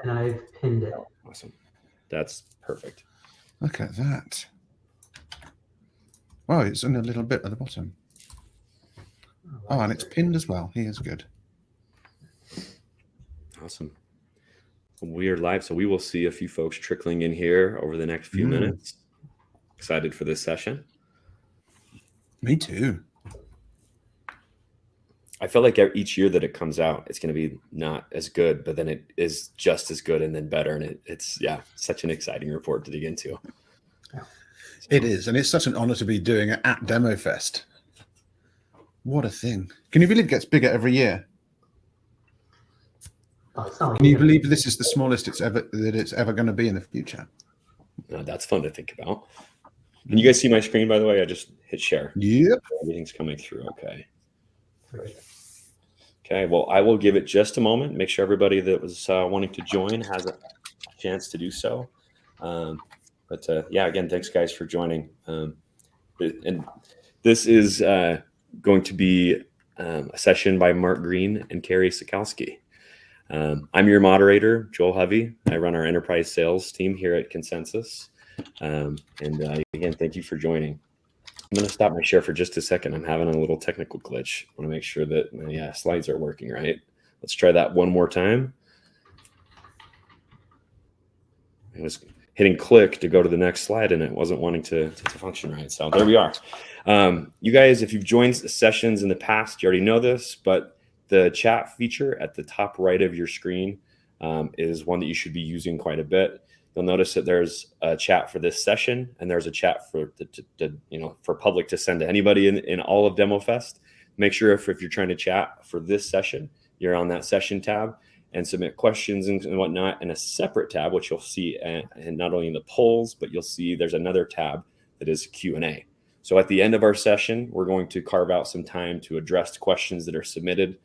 and I've pinned it. Awesome. That's perfect. Look at that. Wow, it's in a little bit at the bottom. Oh, and it's pinned as well. He is good. Awesome. We are live, so we will see a few folks trickling in here over the next few minutes. Excited for this session. Me too. I feel like each year that it comes out, it's going to be not as good, but then it is just as good and then better. And it's such an exciting report to dig into. It is, and it's such an honor to be doing it at Demo Fest. What a thing. Can you believe it gets bigger every year? Can you believe this is the smallest it's ever going to be in the future? That's fun to think about. Can you guys see my screen, by the way? I just hit share. Yep. Everything's coming through okay. Okay, well, I will give it just a moment. Make sure everybody that was wanting to join has a chance to do so. Again, thanks, guys, for joining. And this is going to be a session by Mark Green and Carrie Sikowski. I'm your moderator, Joel Hovey. I run our enterprise sales team here at Consensus. Again, thank you for joining. I'm going to stop my share for just a second. I'm having a little technical glitch. I want to make sure that my slides are working right. Let's try that one more time. I was hitting click to go to the next slide, and it wasn't wanting to function right. So there we are. You guys, if you've joined sessions in the past, you already know this, but the chat feature at the top right of your screen is one that you should be using quite a bit. You'll notice that there's a chat for this session, and there's a chat for for public to send to anybody in all of DemoFest. Make sure if you're trying to chat for this session, you're on that session tab and submit questions and whatnot in a separate tab, which you'll see, and not only in the polls, but you'll see there's another tab that is Q&A. So at the end of our session, we're going to carve out some time to address questions that are submitted.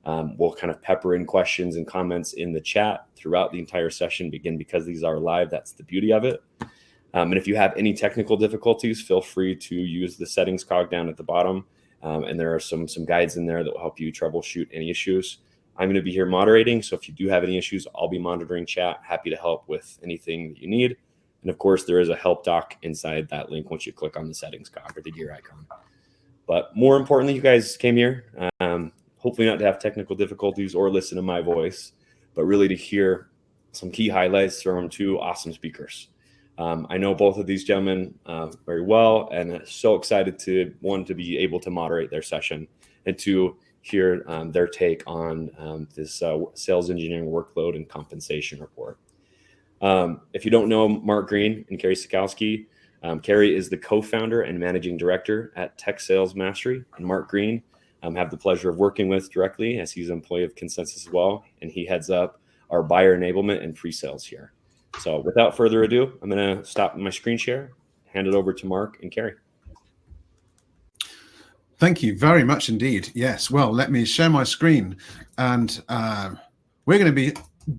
We'll kind of pepper in questions and comments in the chat throughout the entire session. Again, because these are live, that's the beauty of it. And if you have any technical difficulties, feel free to use the settings cog down at the bottom. And there are some guides in there that will help you troubleshoot any issues. I'm going to be here moderating, so if you do have any issues, I'll be monitoring chat. Happy to help with anything that you need. And of course, there is a help doc inside that link once you click on the settings cog or the gear icon. But more importantly, you guys came here, hopefully not to have technical difficulties or listen to my voice, but really to hear some key highlights from two awesome speakers. I know both of these gentlemen very well, and so excited to be able to moderate their session, and to hear their take on this sales engineering workload and compensation report. If you don't know Mark Green and Carrie Sikowski, Carrie is the co-founder and managing director at Tech Sales Mastery, and Mark Green have the pleasure of working with directly, as he's an employee of Consensus as well, and he heads up our buyer enablement and pre-sales here. So without further ado, I'm going to stop my screen share, hand it over to Mark and Carrie. Thank you very much indeed. Yes, well, let me share my screen, and we're going to be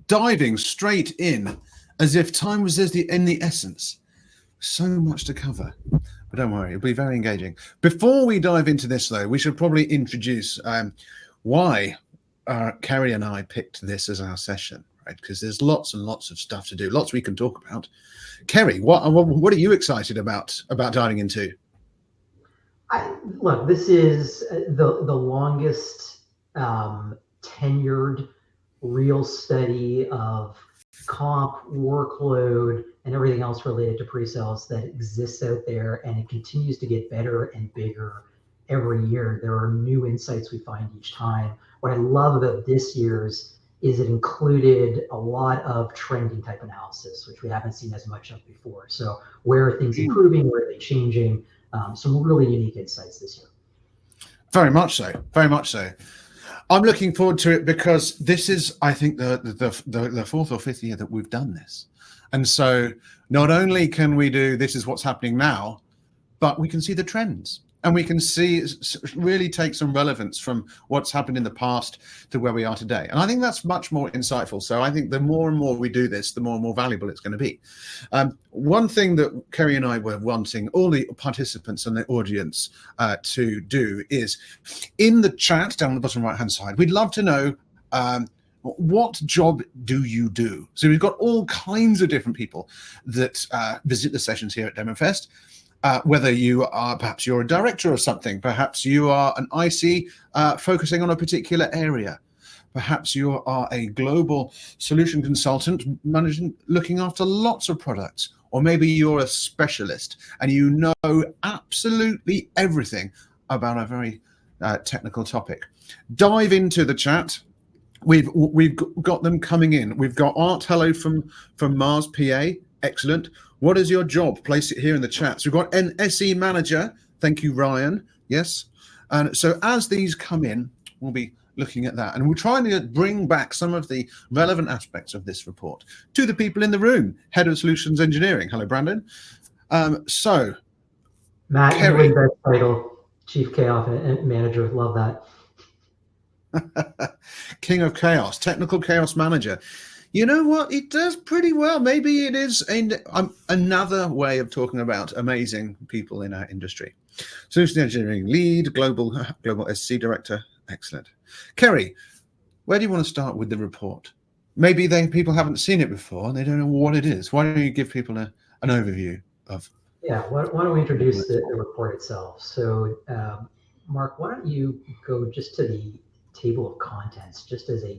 diving straight in as if time was in the essence. So much to cover, but don't worry, it'll be very engaging. Before we dive into this, though, we should probably introduce why Carrie and I picked this as our session, right? Because there's lots and lots of stuff to do, lots we can talk about. Kerry, what are you excited about diving into? Look, this is the longest tenured real study of comp, workload, and everything else related to pre-sales that exists out there, and it continues to get better and bigger every year. There are new insights we find each time. What I love about this year's is it included a lot of trending type analysis, which we haven't seen as much of before. So where are things improving? Where are they changing? Some really unique insights this year. Very much so. Very much so. I'm looking forward to it because this is, I think, the fourth or fifth year that we've done this. And so not only can we do this is what's happening now, but we can see the trends. And we can see really take some relevance from what's happened in the past to where we are today. And I think that's much more insightful. So I think the more and more we do this, the more and more valuable it's going to be. One thing that Kerry and I were wanting all the participants and the audience to do is in the chat down the bottom right-hand side, we'd love to know What job do you do? So we've got all kinds of different people that visit the sessions here at DemoFest. Whether you are, perhaps you're a director of something, perhaps you are an IC focusing on a particular area, perhaps you are a global solution consultant looking after lots of products, or maybe you're a specialist and you know absolutely everything about a very technical topic. Dive into the chat. We've got them coming in. We've got Art, hello from Mars PA, excellent. What is your job? Place it here in the chat. So we've got an SE manager. Thank you, Ryan. Yes. And so as these come in, we'll be looking at that. And we're trying to bring back some of the relevant aspects of this report to the people in the room. Head of Solutions Engineering. Hello, Brandon. So, Matt, Kerry. you win that title, Chief Chaos Manager. Love that. King of Chaos, Technical Chaos Manager. You know what? It does pretty well. Maybe it is another way of talking about amazing people in our industry. Solution Engineering Lead, Global SC Director. Excellent. Kerry, where do you want to start with the report? Maybe people haven't seen it before and they don't know what it is. Why don't you give people an overview of? Yeah, why don't we introduce the report itself? So, Mark, why don't you go just to the table of contents, just as a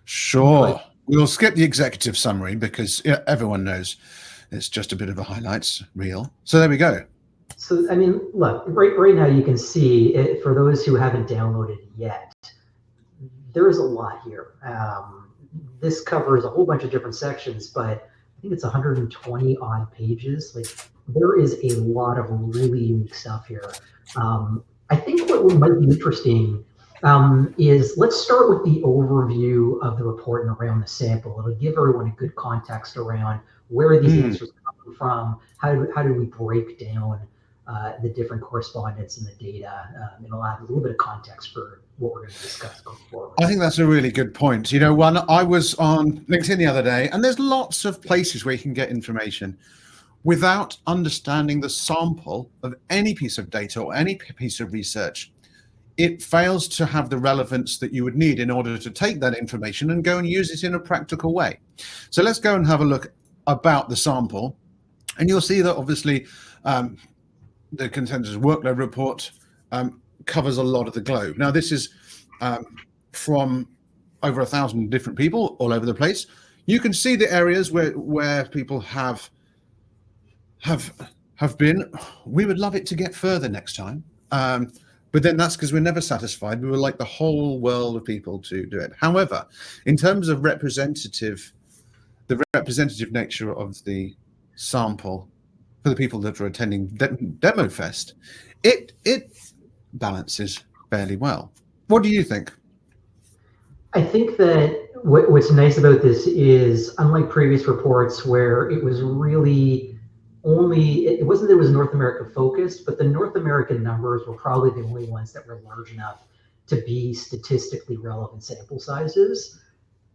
Sure. We'll skip the executive summary because everyone knows it's just a bit of a highlights reel. So there we go. So, I mean, look, right now you can see, for those who haven't downloaded it yet, there is a lot here. This covers a whole bunch of different sections, but I think it's 120 odd pages. Like, there is a lot of really unique stuff here. I think what might be interesting is, let's start with the overview of the report and around the sample. It'll give everyone a good context around where are these answers coming from, how do we break down the different correspondence in the data. It'll add a little bit of context for what we're going to discuss going forward. I think that's a really good point. You know, I was on LinkedIn the other day, and there's lots of places where you can get information without understanding the sample of any piece of data or any piece of research. It fails to have the relevance that you would need in order to take that information and go and use it in a practical way. So let's go and have a look about the sample, and you'll see that obviously the consensus workload report covers a lot of the globe. Now, this is from over 1,000 different people all over the place. You can see the areas where people have been. We would love it to get further next time. But then that's because we're never satisfied. We would like the whole world of people to do it. However, in terms of the representative nature of the sample for the people that are attending DemoFest, it balances fairly well. What do you think? I think that what's nice about this is, unlike previous reports where it was really it wasn't that it was North America focused, but the North American numbers were probably the only ones that were large enough to be statistically relevant sample sizes.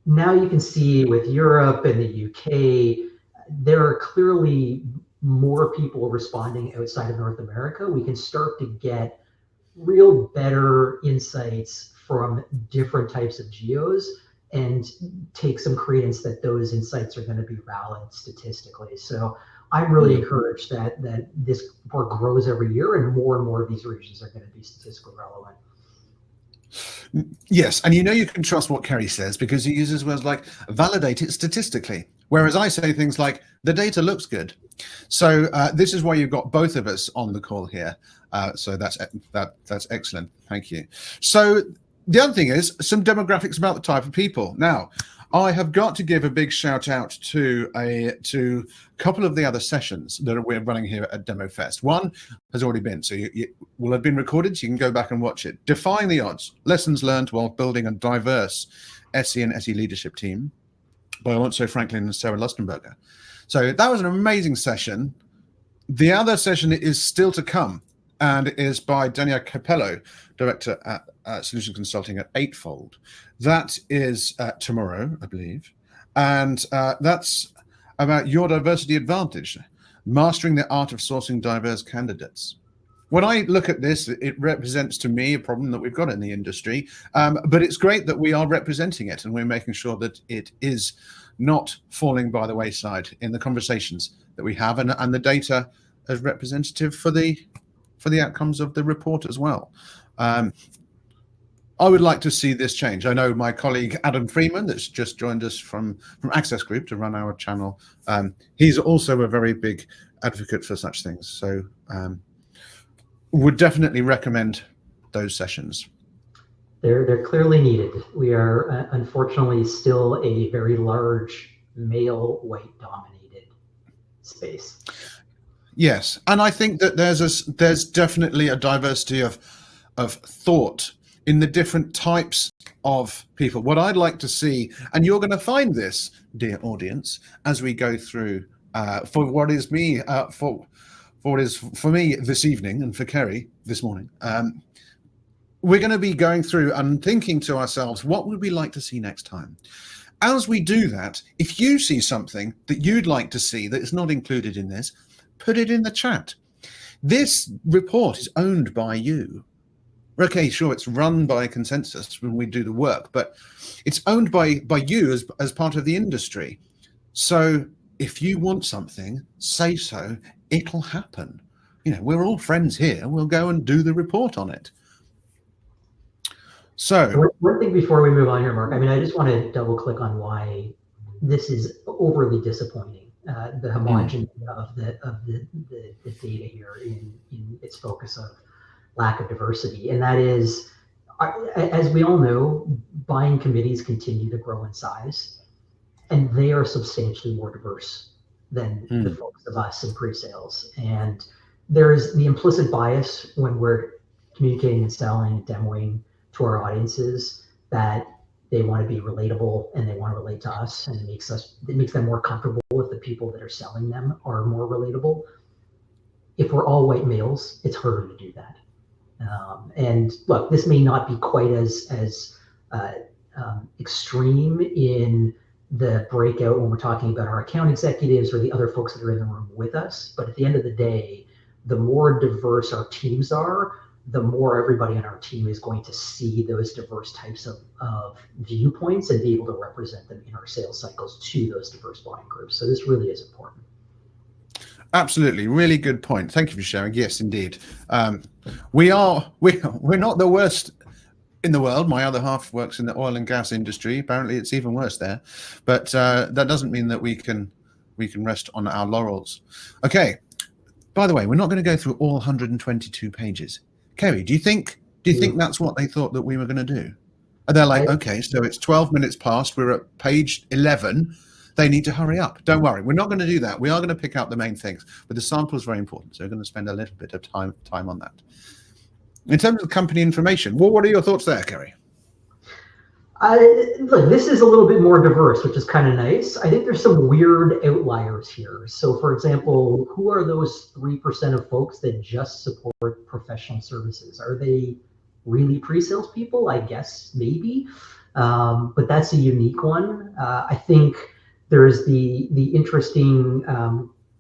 Now you can see with Europe and the UK, there are clearly more people responding outside of North America. We can start to get real better insights from different types of geos and take some credence that those insights are going to be valid statistically. So I'm really encouraged that this report grows every year and more of these regions are going to be statistically relevant. Yes, and you can trust what Kerry says because he uses words like validate it statistically, whereas I say things like the data looks good. So this is why you've got both of us on the call here. So that's excellent. Thank you. So the other thing is some demographics about the type of people. Now, I have got to give a big shout out to a couple of the other sessions that we're running here at DemoFest. One has already been, so you will have been recorded, so you can go back and watch it. Defying the Odds, Lessons Learned While Building a Diverse SE and SE Leadership Team by Alonso Franklin and Sarah Lustenberger. So that was an amazing session. The other session is still to come and is by Daniel Capello, Director at Solution Consulting at Eightfold. That is tomorrow, I believe. And that's about your diversity advantage, mastering the art of sourcing diverse candidates. when I look at this, it represents to me a problem that we've got in the industry. But it's great that we are representing it and we're making sure that it is not falling by the wayside in the conversations that we have, and the data as representative for the outcomes of the report as well. I would like to see this change. I know my colleague Adam Freeman, that's just joined us from Access Group to run our channel. He's also a very big advocate for such things. So would definitely recommend those sessions. They're clearly needed. We are unfortunately still a very large male white dominated space. Yes, and I think that there's definitely a diversity of thought in the different types of people. What I'd like to see, and you're going to find this, dear audience, as we go through for what is me for what is for me this evening and for Kerry this morning. We're going to be going through and thinking to ourselves, what would we like to see next time? As we do that, if you see something that you'd like to see that is not included in this, put it in the chat. This report is owned by you. Okay, sure, it's run by consensus when we do the work, but it's owned by you as part of the industry. So if you want something, say so, it'll happen. You know, we're all friends here. We'll go and do the report on it. So one thing before we move on here, Mark, I mean, I just want to double click on why this is overly disappointing. The homogeneity of the data here in its focus of lack of diversity. And that is, as we all know, buying committees continue to grow in size, and they are substantially more diverse than the folks of us in pre-sales. And there's the implicit bias when we're communicating and selling, demoing to our audiences that they want to be relatable and they want to relate to us, and it makes them more comfortable if the people that are selling them are more relatable. If we're all white males, it's harder to do that. And look, this may not be quite as extreme in the breakout when we're talking about our account executives or the other folks that are in the room with us. But at the end of the day, the more diverse our teams are, the more everybody on our team is going to see those diverse types of viewpoints and be able to represent them in our sales cycles to those diverse buying groups. So this really is important. Absolutely, really good point. Thank you for sharing. Yes, indeed. We're not the worst in the world. My other half works in the oil and gas industry. Apparently, it's even worse there. But that doesn't mean that we can rest on our laurels. Okay. By the way, we're not going to go through all 122 pages. Kerry, do you think that's what they thought that we were going to do? And they're like, okay, so it's 12 minutes past. We're at page 11. They need to hurry up. Don't worry, we're not going to do that. We are going to pick out the main things, but the sample is very important. So we're going to spend a little bit of time on that. In terms of company information, what are your thoughts there, Kerry? Look, this is a little bit more diverse, which is kind of nice. I think there's some weird outliers here. So for example, who are those 3% of folks that just support professional services? Are they really pre-sales people? I guess maybe, but that's a unique one. I think there's the interesting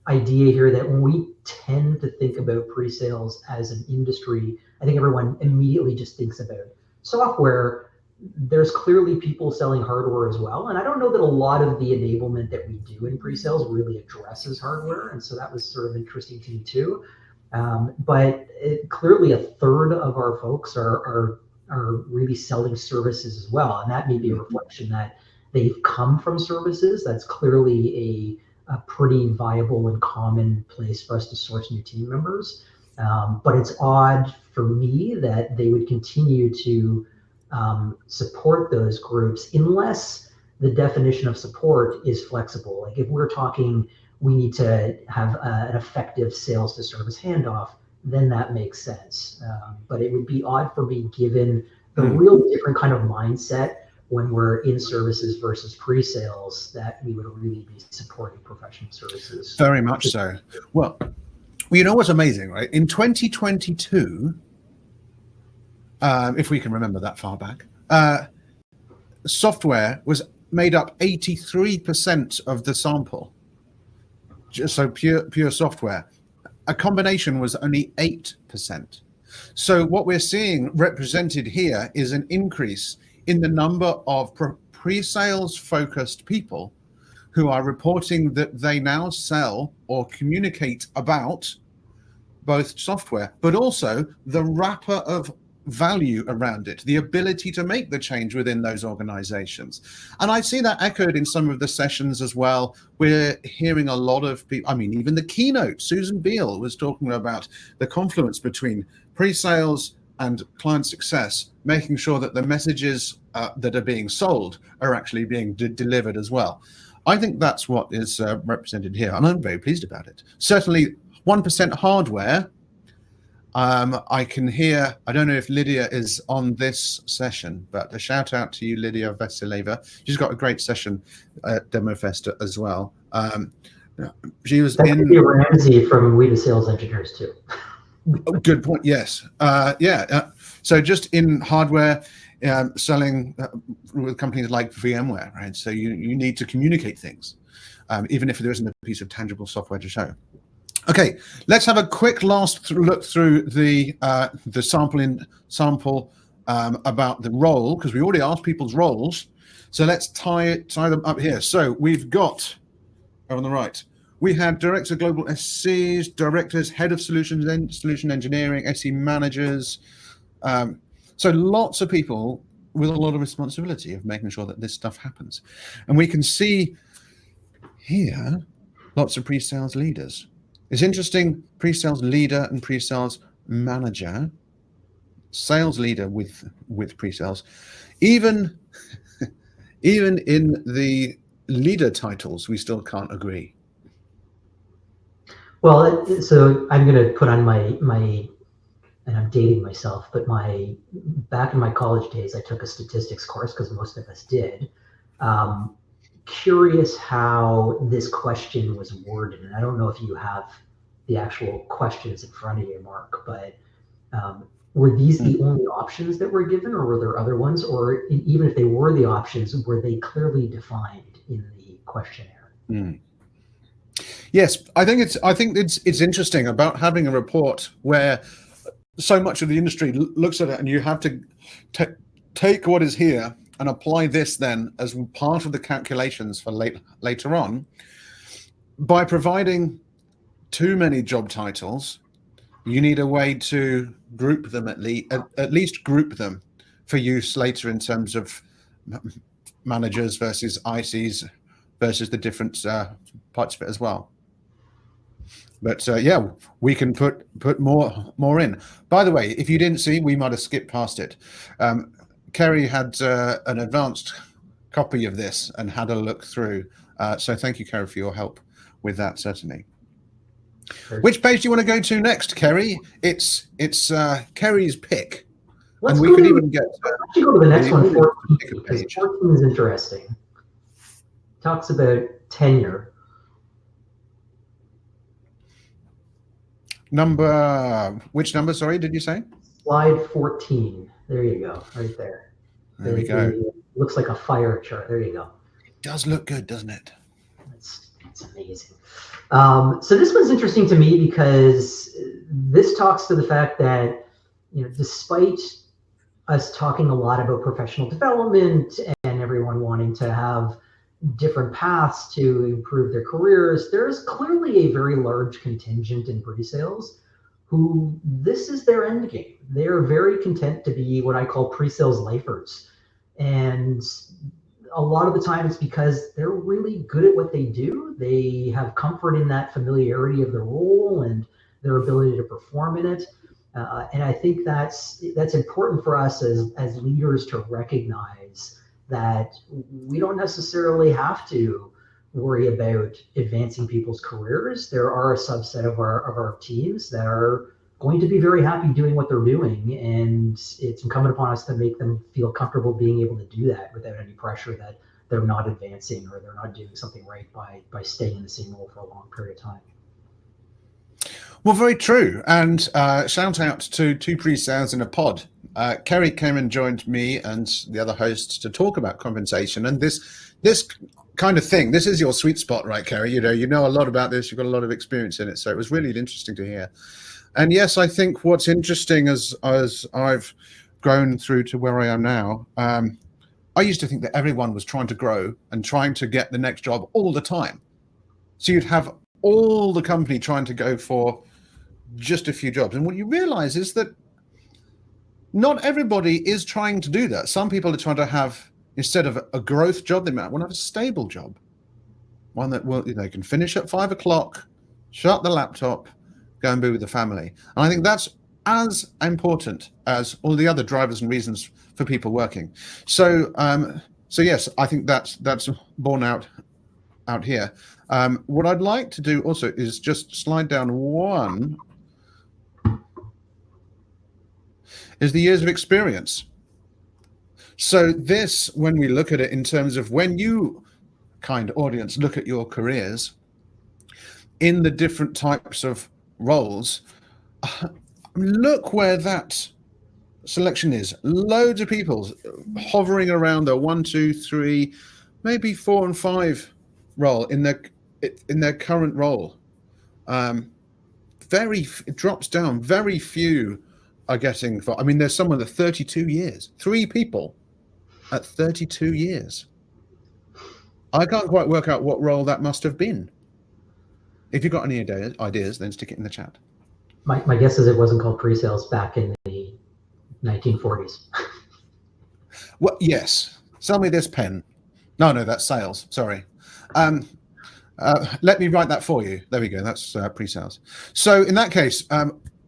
idea here that when we tend to think about pre-sales as an industry, I think everyone immediately just thinks about software. There's clearly people selling hardware as well. And I don't know that a lot of the enablement that we do in pre-sales really addresses hardware. And so that was sort of interesting to me too. But clearly a third of our folks are really selling services as well. And that may be a reflection that they've come from services. That's clearly a pretty viable and common place for us to source new team members. But it's odd for me that they would continue to support those groups unless the definition of support is flexible. Like if we're talking, we need to have an effective sales to service handoff, then that makes sense. But it would be odd for me given the real different kind of mindset when we're in services versus pre-sales that we would really be supporting professional services. Very much so. Well, you know what's amazing, right? In 2022, if we can remember that far back, software was made up 83% of the sample. So pure software. a combination was only 8%. So what we're seeing represented here is an increase in the number of pre-sales focused people who are reporting that they now sell or communicate about both software, but also the wrapper of value around it, the ability to make the change within those organizations. And I see that echoed in some of the sessions as well. We're hearing a lot of people, I mean, even the keynote, Susan Beal was talking about the confluence between pre-sales and client success, making sure that the messages that are being sold are actually being delivered as well. I think that's what is represented here, and I'm very pleased about it. Certainly 1% hardware. I can hear, I don't know if Lydia is on this session, but a shout out to you, Lydia Vasileva. She's got a great session at DemoFest as well. She was That's in Ramsey from We the Sales Engineers too. Good point. Yes. So just in hardware, selling with companies like VMware, right? So you need to communicate things, even if there isn't a piece of tangible software to show. Okay, let's have a quick last look through the sample about the role, because we already asked people's roles. So let's tie them up here. So we've got on the right, we had Director of Global SCs, Directors, Head of Solution Engineering, SE Managers. So lots of people with a lot of responsibility of making sure that this stuff happens. And we can see here lots of pre-sales leaders. It's interesting, pre-sales leader and pre-sales manager, sales leader with pre-sales. Even in the leader titles, we still can't agree. Well, so I'm going to put on my, and I'm dating myself, but back in my college days, I took a statistics course because most of us did. Curious how this question was worded, and I don't know if you have the actual questions in front of you, Mark, but were these the only options that were given, or were there other ones? Or even if they were the options, were they clearly defined in the questionnaire? Yes, I think it's interesting about having a report where so much of the industry looks at it, and you have to take what is here and apply this then as part of the calculations for later on. By providing too many job titles, you need a way to group them at least group them for use later in terms of managers versus ICs versus the different parts of it as well. But yeah, we can put more in. By the way, if you didn't see, we might have skipped past it. Kerry had an advanced copy of this and had a look through. So thank you, Kerry, for your help with that, certainly. Sure. Which page do you want to go to next, Kerry? It's Kerry's pick. Let's and we could even get let's go to the next one, 14, because page. 14 is interesting. Talks about tenure. Which number, sorry, did you say? Slide 14. There you go, right there. There we go. Looks like a fire chart. There you go. It does look good, doesn't it? It's amazing. So this one's interesting to me because this talks to the fact that, despite us talking a lot about professional development and everyone wanting to have different paths to improve their careers, there's clearly a very large contingent in pre-sales who this is their end game. They're very content to be what I call pre-sales lifers. And a lot of the time it's because they're really good at what they do. They have comfort in that familiarity of the role and their ability to perform in it. And I think that's important for us as leaders to recognize that we don't necessarily have to worry about advancing people's careers. There are a subset of our teams that are going to be very happy doing what they're doing, and it's incumbent upon us to make them feel comfortable being able to do that without any pressure that they're not advancing or they're not doing something right by staying in the same role for a long period of time. Well, very true. And shout out to two pre-sales in a pod. Kerry came and joined me and the other hosts to talk about compensation. And this kind of thing. This is your sweet spot, right, Kerry? You know a lot about this. You've got a lot of experience in it, so it was really interesting to hear. And yes, I think what's interesting as I've grown through to where I am now, I used to think that everyone was trying to grow and trying to get the next job all the time. So you'd have all the company trying to go for just a few jobs. And what you realize is that not everybody is trying to do that. Some people are trying to have, instead of a growth job, they might want to have a stable job. One that they can finish at 5 o'clock, shut the laptop, go and be with the family. And I think that's as important as all the other drivers and reasons for people working. So yes, I think that's borne out here. What I'd like to do also is just slide down one, is the years of experience. So this, when we look at it in terms of when you, kind audience, look at your careers in the different types of roles, look where that selection is. Loads of people hovering around the 1, 2, 3, maybe 4 and 5 role in their current role. It drops down. Very few are getting. I mean, there's someone at 32 years. 3 people at 32 years. I can't quite work out what role that must have been. If you've got any ideas, then stick it in the chat. My guess is it wasn't called pre-sales back in the 1940s. Well, yes. Sell me this pen. No, that's sales. Sorry. Let me write that for you. There we go. That's pre-sales. So in that case,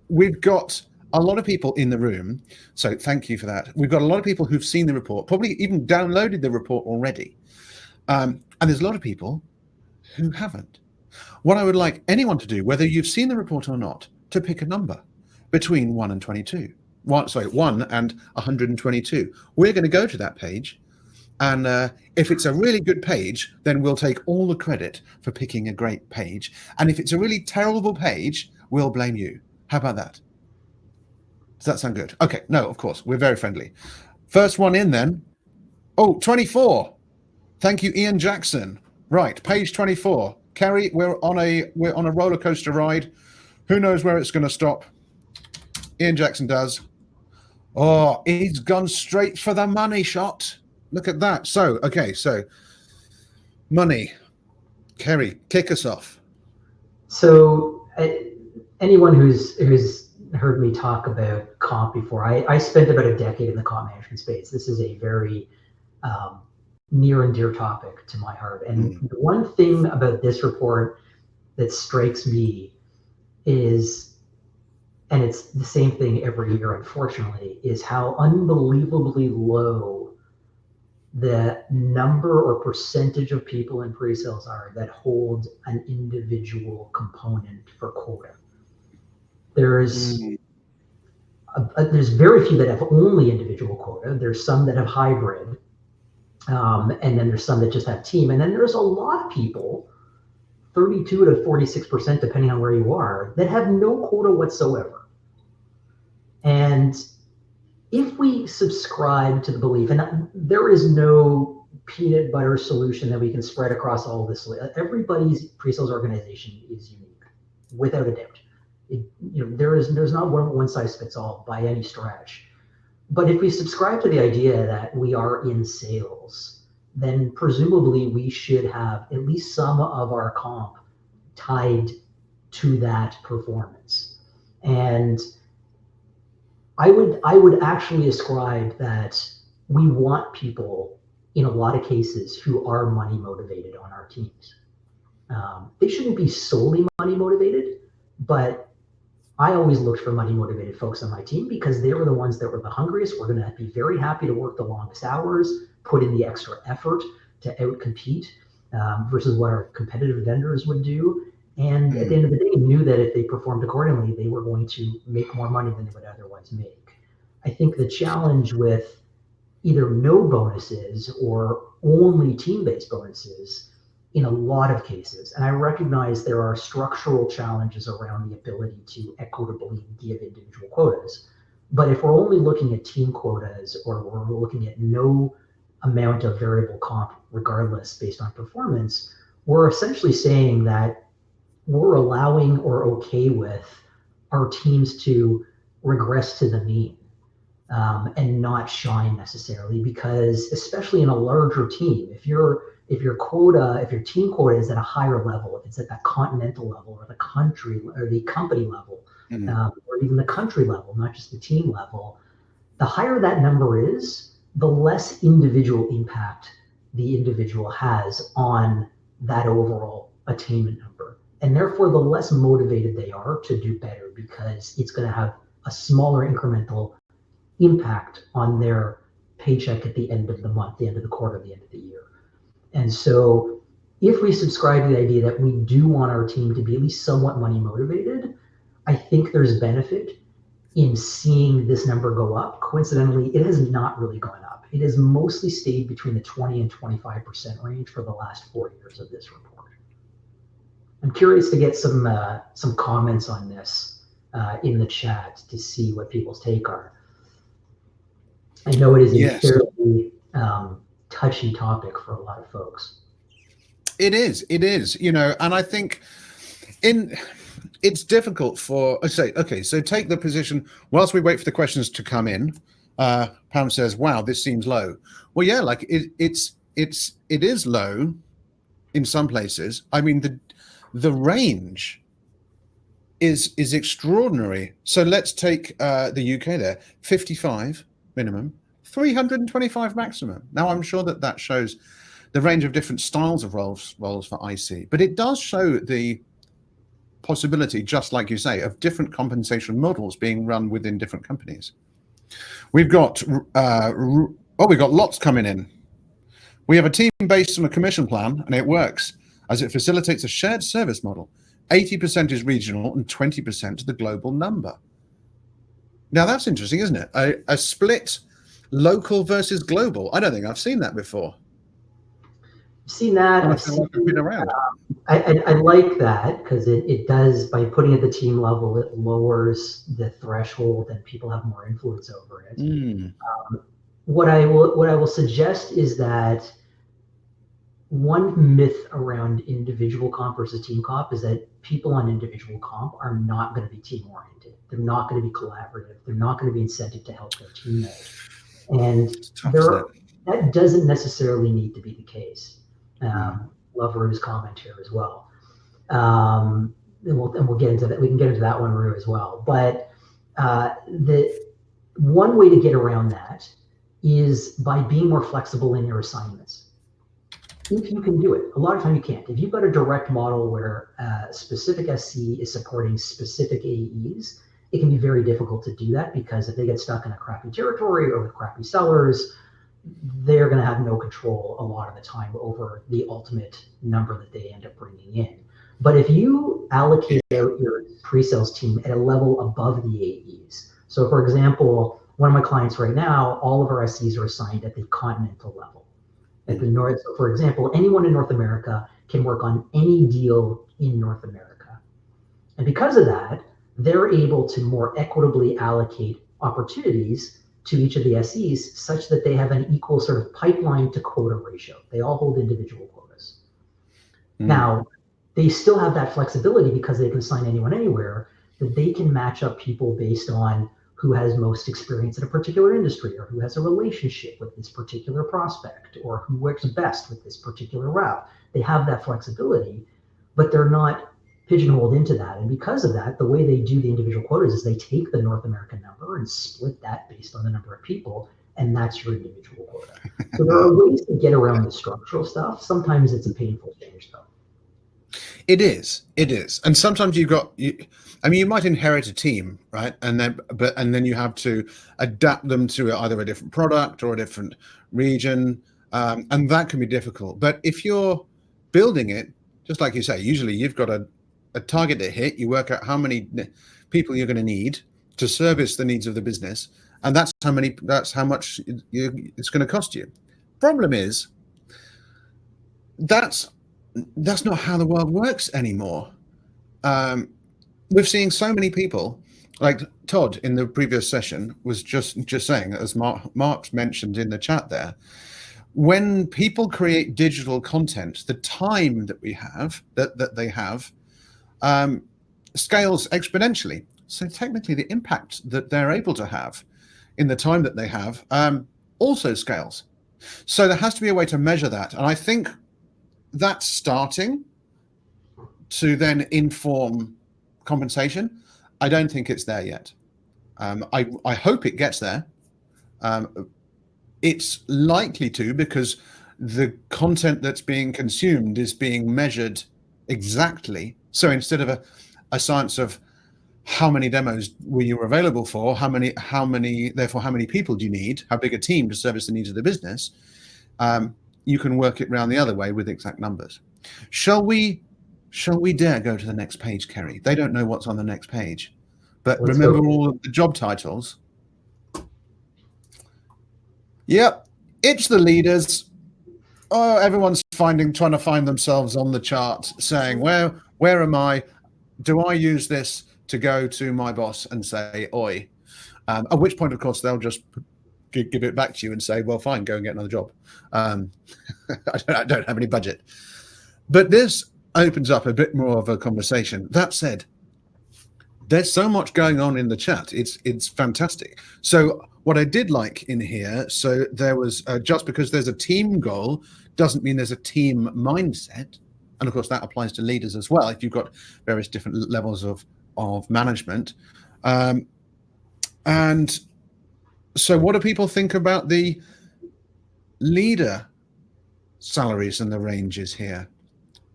we've got a lot of people in the room. So thank you for that. We've got a lot of people who've seen the report, probably even downloaded the report already. And there's a lot of people who haven't. What I would like anyone to do, whether you've seen the report or not, to pick a number between 1 and 22. 1 and 122. We're going to go to that page. And if it's a really good page, then we'll take all the credit for picking a great page. And if it's a really terrible page, we'll blame you. How about that? Does that sound good? Okay. No, of course. We're very friendly. First one in then. Oh, 24. Thank you, Ian Jackson. Right. Page 24. Kerry, we're on a roller coaster ride. Who knows where it's going to stop? Ian Jackson does. Oh, he's gone straight for the money shot. Look at that. So money. Kerry, kick us off. So anyone who's heard me talk about comp before, I spent about a decade in the comp management space. This is a very near and dear topic to my heart. And the one thing about this report that strikes me is, and it's the same thing every year, unfortunately, is how unbelievably low the number or percentage of people in pre-sales are that hold an individual component for quota. There's very few that have only individual quota. There's some that have hybrid, and then there's some that just have team. And then there's a lot of people, 32 to 46%, depending on where you are, that have no quota whatsoever. And if we subscribe to the belief, and there is no peanut butter solution that we can spread across all of this, everybody's pre-sales organization is unique, without a doubt. There's not one size fits all by any stretch. But if we subscribe to the idea that we are in sales, then presumably we should have at least some of our comp tied to that performance. And I would actually ascribe that we want people in a lot of cases who are money motivated on our teams. They shouldn't be solely money motivated, but I always looked for money motivated folks on my team because they were the ones that were the hungriest. We're going to be very happy to work the longest hours, put in the extra effort to outcompete versus what our competitive vendors would do. And at the end of the day, knew that if they performed accordingly, they were going to make more money than they would otherwise make. I think the challenge with either no bonuses or only team-based bonuses in a lot of cases, and I recognize there are structural challenges around the ability to equitably give individual quotas. But if we're only looking at team quotas or we're looking at no amount of variable comp regardless based on performance, we're essentially saying that we're allowing or okay with our teams to regress to the mean and not shine necessarily, because especially in a larger team, if your team quota is at a higher level, if it's at that continental level or the country or the company level, or even the country level, not just the team level, the higher that number is, the less individual impact the individual has on that overall attainment number. And therefore, the less motivated they are to do better, because it's going to have a smaller incremental impact on their paycheck at the end of the month, the end of the quarter, the end of the year. And so if we subscribe to the idea that we do want our team to be at least somewhat money motivated, I think there's benefit in seeing this number go up. Coincidentally, it has not really gone up. It has mostly stayed between the 20 and 25% range for the last 4 years of this report. I'm curious to get some comments on this in the chat to see what people's take are. I know it is a fairly touchy topic for a lot of folks. It is, and I think it's difficult for, so take the position, whilst we wait for the questions to come in, Pam says, wow, this seems low. Well, yeah, like it is low in some places. I mean, the range is extraordinary. So let's take the UK there, 55 minimum, 325 maximum. Now, I'm sure that shows the range of different styles of roles for IC, but it does show the possibility, just like you say, of different compensation models being run within different companies. We've got lots coming in. We have a team based on a commission plan, and it works as it facilitates a shared service model. 80% is regional and 20% the global number. Now that's interesting, isn't it? A split local versus global. I don't think I've seen that before. I've seen that. I've been around. I like that, because it does, by putting it at the team level, it lowers the threshold and people have more influence over it. What I will suggest is that one myth around individual comp versus team comp is that people on individual comp are not going to be team oriented. They're not going to be collaborative. They're not going to be incented to help their teammates. And that doesn't necessarily need to be the case. Love Rue's comment here as well. And we'll get into that. We can get into that one, Rue, as well. But the one way to get around that is by being more flexible in your assignments. If you can do it, a lot of time you can't. If you've got a direct model where a specific SC is supporting specific AEs, it can be very difficult to do that, because if they get stuck in a crappy territory or with crappy sellers, they're going to have no control a lot of the time over the ultimate number that they end up bringing in. But if you allocate out your pre-sales team at a level above the AEs, so for example, one of my clients right now, all of our SCs are assigned at the continental level. At the North, so for example, anyone in North America can work on any deal in North America. And because of that, they're able to more equitably allocate opportunities to each of the SEs such that they have an equal sort of pipeline to quota ratio. They all hold individual quotas. Now, they still have that flexibility, because they can assign anyone anywhere, that they can match up people based on who has most experience in a particular industry, or who has a relationship with this particular prospect, or who works best with this particular route. They have that flexibility, but they're not pigeonholed into that. And because of that, the way they do the individual quotas is they take the North American number and split that based on the number of people, and that's your individual quota. So there are ways to get around the structural stuff. Sometimes it's a painful change, though. It is. And sometimes you might inherit a team, right? And then you have to adapt them to either a different product or a different region. And that can be difficult. But if you're building it, just like you say, usually you've got a target to hit, you work out how many people you're going to need to service the needs of the business. And that's how much it's going to cost you. Problem is, that's not how the world works anymore. We're seeing so many people, like Todd in the previous session was just saying, as Mark's mentioned in the chat there, when people create digital content, the time that we have, that they have, scales exponentially. So technically the impact that they're able to have in the time that they have also scales. So there has to be a way to measure that. And I think that's starting to then inform compensation. I don't think it's there yet. I hope it gets there. It's likely to, because the content that's being consumed is being measured exactly. So instead of a science of how many demos were you available for, how many people do you need, how big a team to service the needs of the business, you can work it around the other way with exact numbers. Shall we dare go to the next page, Kerry? They don't know what's on the next page. But remember all of the job titles. Yep, it's the leaders. Oh, everyone's trying to find themselves on the chart, saying, where am I? Do I use this to go to my boss and say, oi? At which point, of course, they'll just give it back to you and say, well, fine, go and get another job. I don't have any budget. But this opens up a bit more of a conversation. That said, there's so much going on in the chat. It's fantastic. So what I did like in here, so there was just because there's a team goal doesn't mean there's a team mindset. And of course, that applies to leaders as well. If you've got various different levels of management. And so what do people think about the leader salaries and the ranges here?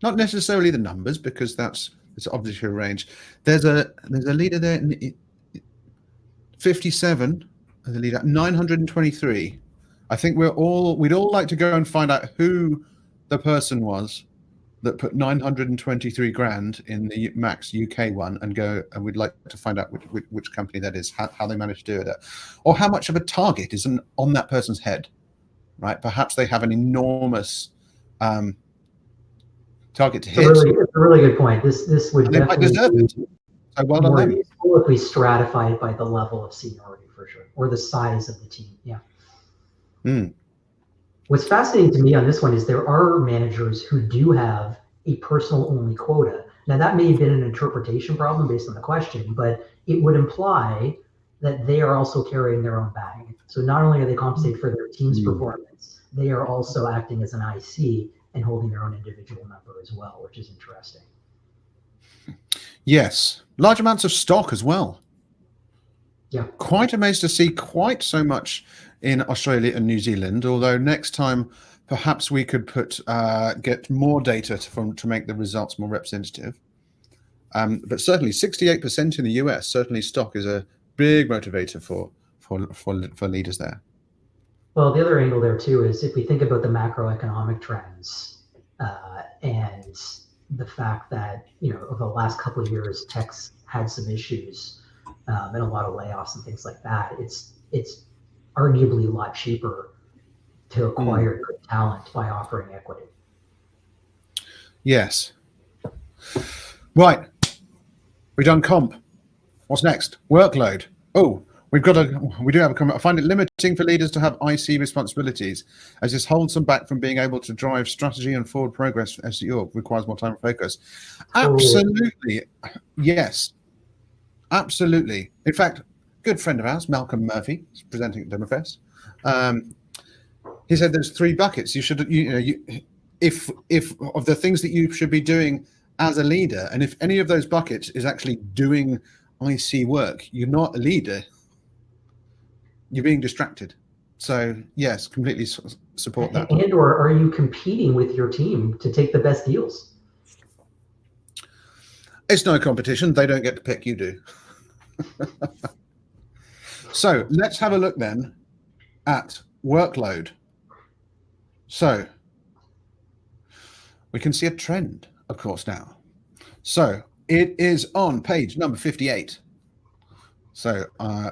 Not necessarily the numbers, because it's obviously a range. There's a leader there, 57, the leader, 923. I think we'd all like to go and find out who the person was that put 923 grand in the Max UK one, and we'd like to find out which company that is, how they managed to do it, or how much of a target is on that person's head, right? Perhaps they have an enormous target to hit. It's a really good point. This would definitely be so well done more them. useful if we stratify it by the level of seniority, for sure, or the size of the team. Yeah. Mm. What's fascinating to me on this one is there are managers who do have a personal only quota. Now that may have been an interpretation problem based on the question, but it would imply that they are also carrying their own bag. So not only are they compensated for their team's performance, they are also acting as an IC and holding their own individual number as well, which is interesting. Yes, large amounts of stock as well. Yeah. Quite amazed to see quite so much in Australia and New Zealand, although next time perhaps we could get more data to make the results more representative. But certainly 68% in the US, certainly stock is a big motivator for leaders there. Well, the other angle there too is if we think about the macroeconomic trends and the fact that, over the last couple of years, tech's had some issues and a lot of layoffs and things like that, it's arguably a lot cheaper to acquire good talent by offering equity. Yes. Right. We've done comp. What's next? Workload. Oh, we do have a comment. I find it limiting for leaders to have IC responsibilities, as this holds them back from being able to drive strategy and forward progress as the org requires more time and focus. Absolutely. Yes. Absolutely. In fact, good friend of ours, Malcolm Murphy, is presenting at Demofest. He said there's 3 buckets. You should, if of the things that you should be doing as a leader, and if any of those buckets is actually doing IC work, you're not a leader. You're being distracted. So yes, completely support that. And or are you competing with your team to take the best deals? It's no competition. They don't get to pick, you do. So let's have a look then at workload. So we can see a trend, of course, now. So it is on page number 58. So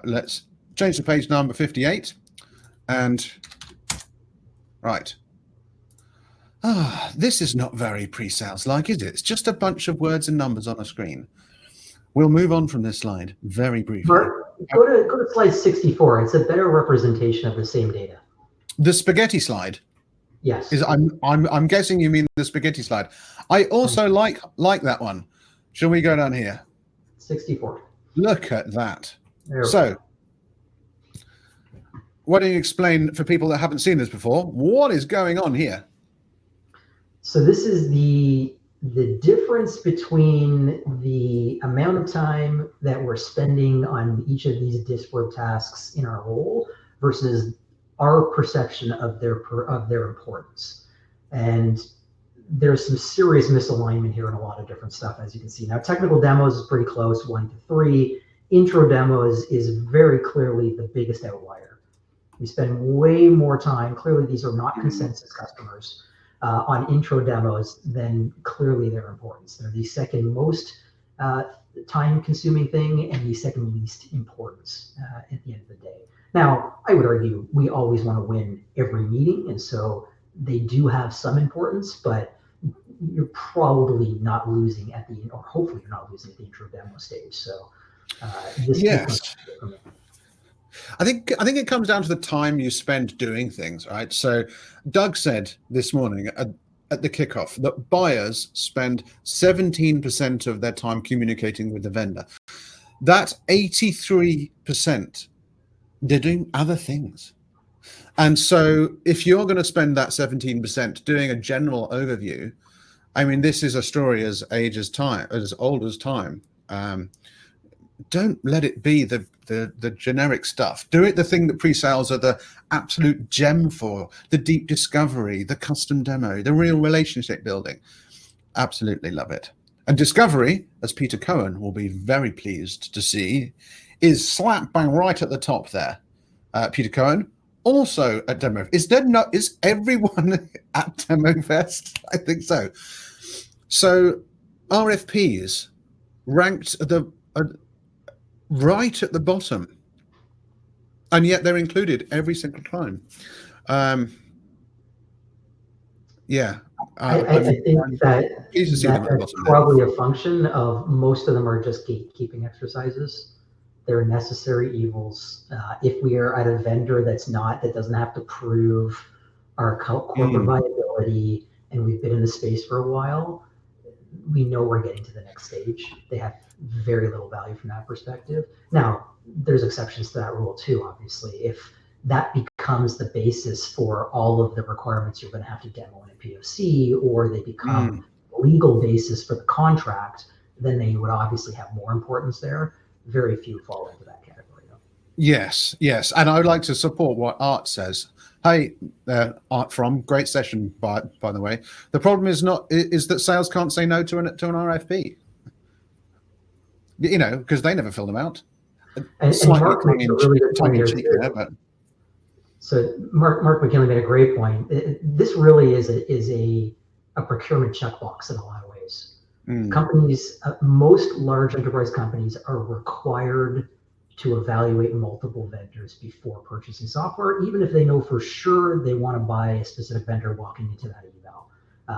let's change to page number 58. And right. This is not very pre-sales like, is it? It's just a bunch of words and numbers on a screen. We'll move on from this slide very briefly. Go to slide 64. It's a better representation of the same data. The spaghetti slide. Yes. I'm guessing you mean the spaghetti slide. I also like that one. Shall we go down here? 64. Look at that. There we So, go. why don't you explain for people that haven't seen this before, what is going on here? So this is the difference between the amount of time that we're spending on each of these disparate tasks in our role versus our perception of their importance. And there's some serious misalignment here in a lot of different stuff, as you can see. Now, technical demos is pretty close, 1 to 3. Intro demos is very clearly the biggest outlier. We spend way more time. Clearly, these are not consensus customers. On intro demos, then clearly their importance. They're the second most time-consuming thing and the second least importance at the end of the day. Now, I would argue we always want to win every meeting, and so they do have some importance, but you're probably not losing at the, or hopefully you're not losing at the intro demo stage. So this yes. I think it comes down to the time you spend doing things, right? So Doug said this morning at the kickoff that buyers spend 17% of their time communicating with the vendor. That 83%, they're doing other things. And so if you're going to spend that 17% doing a general overview, I mean, this is a story as old as time. Don't let it be the generic stuff. Do it the thing that pre-sales are the absolute gem for, the deep discovery, the custom demo, the real relationship building. Absolutely love it. And discovery, as Peter Cohen will be very pleased to see, is slap bang right at the top there. Peter Cohen, also at Demo. Is everyone at Demo Fest? I think so. So RFPs ranked right at the bottom, and yet they're included every single time. Yeah, I think that's probably a function of most of them are just gatekeeping exercises. They're necessary evils. If we are at a vendor that doesn't have to prove our corporate viability, and we've been in the space for a while, we know we're getting to the next stage. They have very little value from that perspective. Now, there's exceptions to that rule too, obviously. If that becomes the basis for all of the requirements you're going to have to demo in a POC, or they become legal basis for the contract, then they would obviously have more importance there. Very few fall into that category, though. Yes. And I would like to support what Art says. Hey, Art from great session, by the way. The problem is that sales can't say no to an RFP. You know, because they never fill them out. And Mark makes a really good point here too. So Mark McKinley made a great point. This really is a procurement checkbox in a lot of ways. Companies, most large enterprise companies, are required to evaluate multiple vendors before purchasing software, even if they know for sure they want to buy a specific vendor walking into that eval.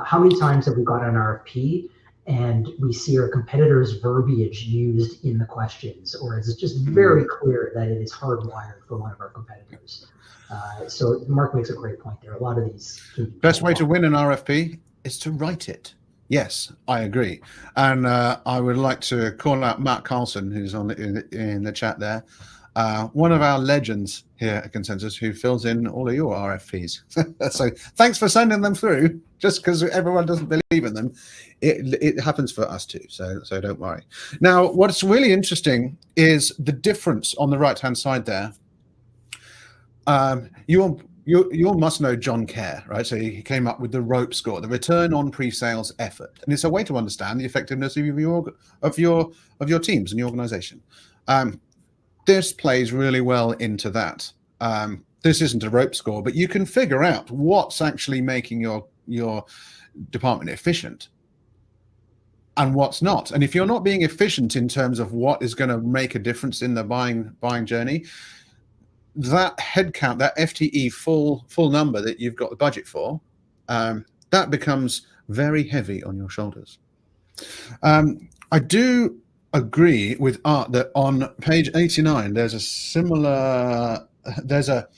How many times have we got an RFP and we see our competitors' verbiage used in the questions, or is it just very clear that it is hardwired for one of our competitors? So Mark makes a great point there. A lot of these best way to win an RFP is to write it. Yes, I agree. And I would like to call out Matt Carlson, who's in the chat there, one of our legends here at Consensus, who fills in all of your RFPs. So thanks for sending them through. Just because everyone doesn't believe in them, it happens for us too. So don't worry. Now, what's really interesting is the difference on the right-hand side there. You all must know John Kerr, right? So he came up with the ROPE score, the return on pre-sales effort, and it's a way to understand the effectiveness of your teams and your organization. This plays really well into that. This isn't a ROPE score, but you can figure out what's actually making your department efficient and what's not. And if you're not being efficient in terms of what is going to make a difference in the buying journey, that headcount, that FTE full number that you've got the budget for, that becomes very heavy on your shoulders. I do agree with Art that on page 89 there's a similar there's a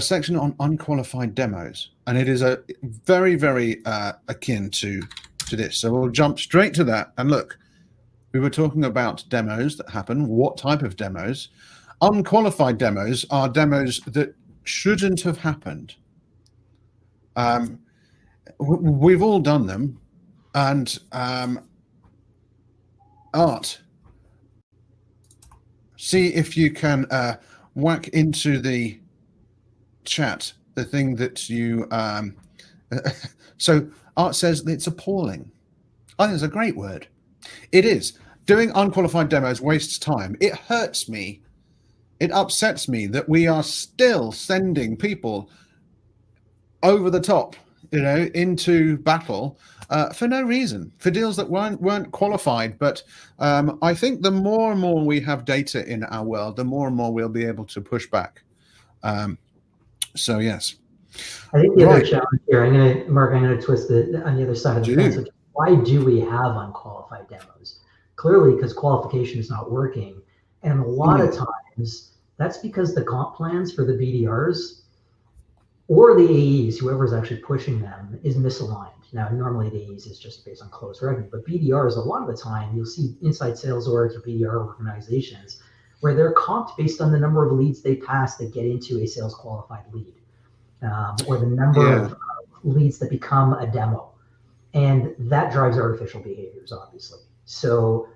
section on unqualified demos, and it is a very, very akin to this. So we'll jump straight to that. And look, we were talking about demos that happen. What type of demos? Unqualified demos are demos that shouldn't have happened. We've all done them, and Art, see if you can whack into the chat the thing that you so Art says it's appalling. I think it's a great word. It is. Doing unqualified demos wastes time. It hurts me. It upsets me that we are still sending people over the top, into battle for no reason, for deals that weren't qualified. But I think the more and more we have data in our world, the more and more we'll be able to push back. So yes. I think the other challenge here, Mark, I'm going to twist it on the other side of the fence. Which, why do we have unqualified demos? Clearly, because qualification is not working. And a lot of times, that's because the comp plans for the BDRs or the AEs, whoever's actually pushing them, is misaligned. Now, normally the AEs is just based on closed revenue, but BDRs, a lot of the time, you'll see inside sales orgs or BDR organizations where they're comped based on the number of leads they pass that get into a sales qualified lead, or the number of leads that become a demo. And that drives artificial behaviors, obviously. So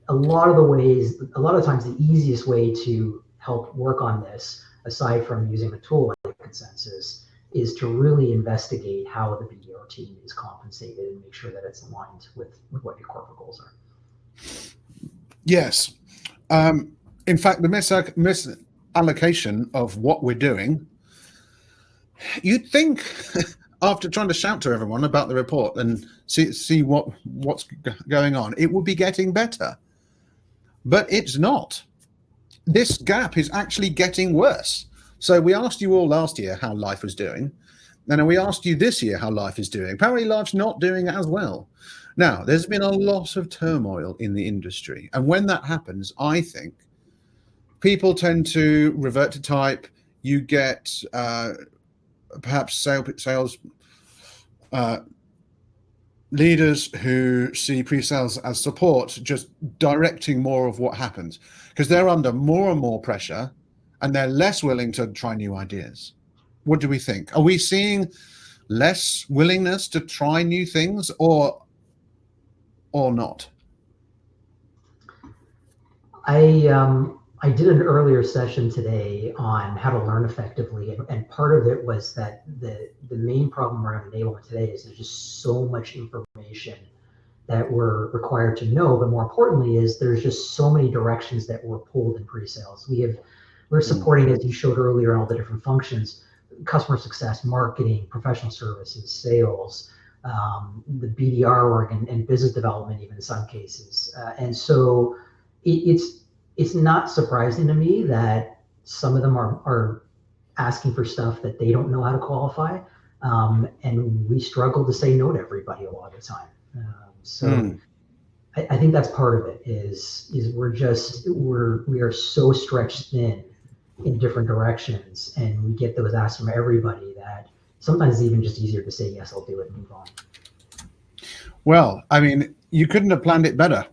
a lot of times the easiest way to help work on this, aside from using a tool like Consensus, is to really investigate how the BDR team is compensated and make sure that it's aligned with what your corporate goals are. Yes. In fact, the misallocation of what we're doing, you'd think after trying to shout to everyone about the report and see what's going on, it would be getting better. But it's not. This gap is actually getting worse. So we asked you all last year how life was doing. And then we asked you this year how life is doing. Apparently life's not doing as well. Now, there's been a lot of turmoil in the industry. And when that happens, I think people tend to revert to type. You get perhaps sales leaders who see pre-sales as support, just directing more of what happens, because they're under more and more pressure and they're less willing to try new ideas. What do we think? Are we seeing less willingness to try new things or not? I did an earlier session today on how to learn effectively, and part of it was that the main problem around enablement today is there's just so much information that we're required to know, but more importantly is there's just so many directions that we're pulled in pre-sales. We're supporting, as you showed earlier, all the different functions: customer success, marketing, professional services, sales, the BDR org, and business development, even in some cases. And so it's not surprising to me that some of them are asking for stuff that they don't know how to qualify. And we struggle to say no to everybody a lot of the time. I think that's part of it is we are so stretched thin in different directions, and we get those asks from everybody that sometimes it's even just easier to say, yes, I'll do it and move on. Well, I mean, you couldn't have planned it better.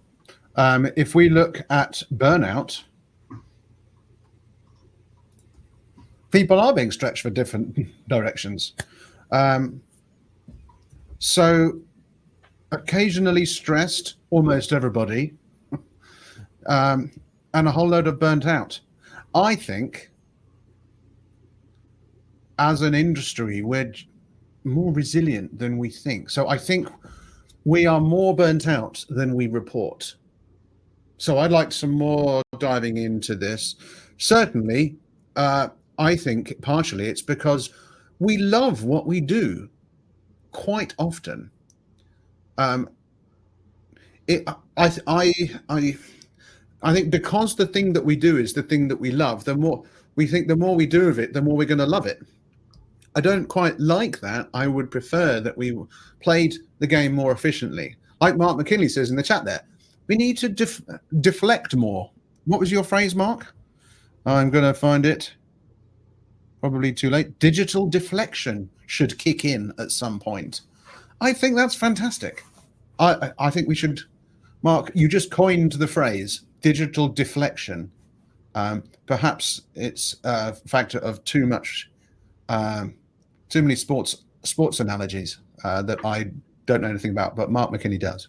If we look at burnout, people are being stretched for different directions. So occasionally stressed, almost everybody, and a whole load of burnt out. I think as an industry, we're more resilient than we think. So I think we are more burnt out than we report. So I'd like some more diving into this. Certainly, I think partially it's because we love what we do quite often. I think because the thing that we do is the thing that we love, the more we do of it, the more we're going to love it. I don't quite like that. I would prefer that we played the game more efficiently. Like Mark McKinley says in the chat there, we need to deflect more. What was your phrase, Mark? I'm going to find it. Probably too late. Digital deflection. should kick in at some point. I think that's fantastic. I think we should, Mark, you just coined the phrase digital deflection. Perhaps it's a factor of too many sports analogies that I don't know anything about, but Mark McKinney does.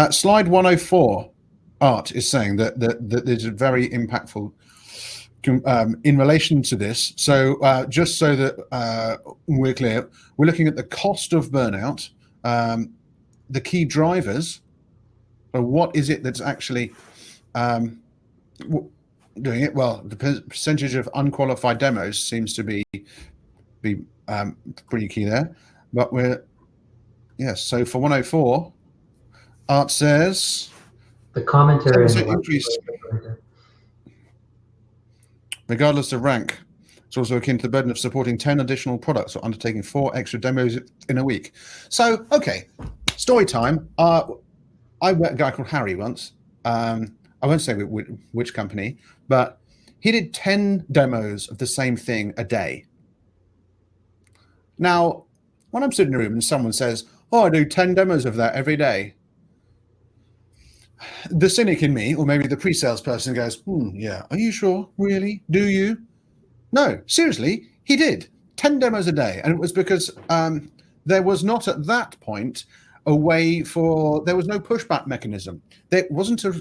Slide 104, Art is saying that there's a very impactful in relation to this. So just so that we're clear, we're looking at the cost of burnout, the key drivers. So what is it that's actually doing it? Well, the percentage of unqualified demos seems to be pretty key there. But yes. So for 104, Art says the commentary increase regardless of rank. It's also akin to the burden of supporting 10 additional products or undertaking 4 extra demos in a week. So, okay, story time. I met a guy called Harry once. I won't say which company, but he did 10 demos of the same thing a day. Now, when I'm sitting in a room and someone says, oh, I do 10 demos of that every day, the cynic in me, or maybe the pre-sales person, goes, yeah, are you sure? Really? Do you? No, seriously, he did 10 demos a day. And it was because there was not at that point there was no pushback mechanism. There wasn't a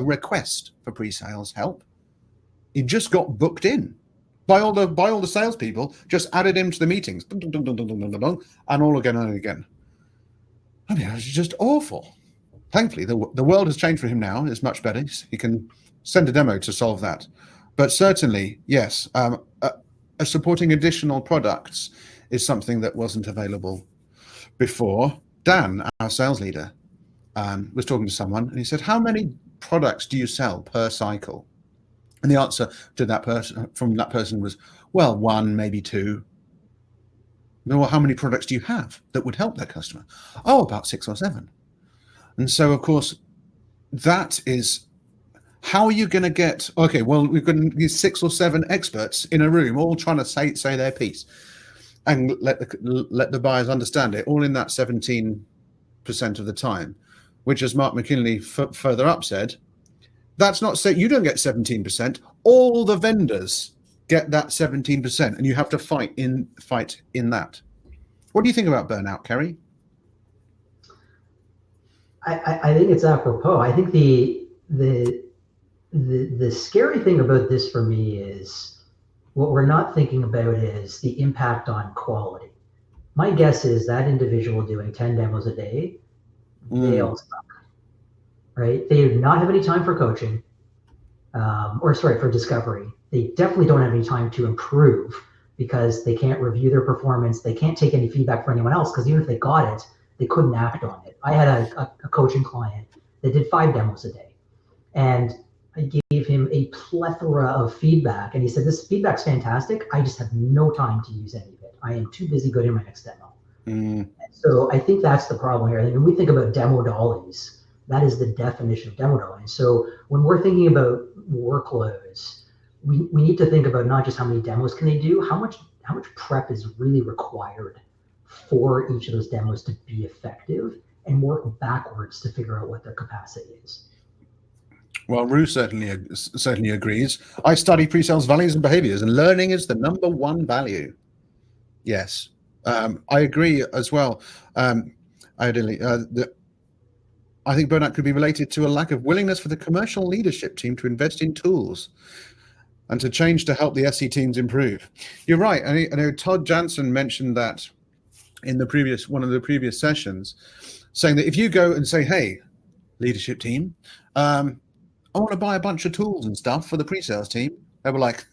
request for pre-sales help. He just got booked in by all the salespeople, just added him to the meetings, and all again and again. I mean, it was just awful. Thankfully, the world has changed for him now. It's much better. He can send a demo to solve that. But certainly, yes, supporting additional products is something that wasn't available before. Dan, our sales leader, was talking to someone, and he said, how many products do you sell per cycle? And the answer to that person was, well, 1, maybe 2. Well, how many products do you have that would help that customer? Oh, about 6 or 7. And so, of course, that is, how are you going to get, okay, well, we've got these 6 or 7 experts in a room all trying to say their piece and let the buyers understand it, all in that 17% of the time, which, as Mark McKinley further up said, that's not say you don't get 17%. All the vendors get that 17%, and you have to fight in that. What do you think about burnout, Kerry? I think it's apropos. I think the scary thing about this for me is what we're not thinking about is the impact on quality. My guess is that individual doing 10 demos a day, they all suck, right? They do not have any time for coaching, for discovery. They definitely don't have any time to improve because they can't review their performance. They can't take any feedback from anyone else because even if they got it, they couldn't act on it. I had a coaching client that did 5 demos a day, and I gave him a plethora of feedback, and he said, this feedback's fantastic. I just have no time to use any of it. I am too busy going in my next demo. So I think that's the problem here. I think when we think about demo dollies, that is the definition of demo dolly. So when we're thinking about workloads, we need to think about not just how many demos can they do, how much prep is really required for each of those demos to be effective, and work backwards to figure out what their capacity is. Well, Rue certainly agrees. I study pre-sales values and behaviors, and learning is the number 1 value. Yes, I agree as well. Ideally, I think burnout could be related to a lack of willingness for the commercial leadership team to invest in tools and to change to help the SE teams improve. You're right. I know Todd Jansen mentioned that in one of the previous sessions, saying that if you go and say, hey, leadership team, I want to buy a bunch of tools and stuff for the pre-sales team, they were like,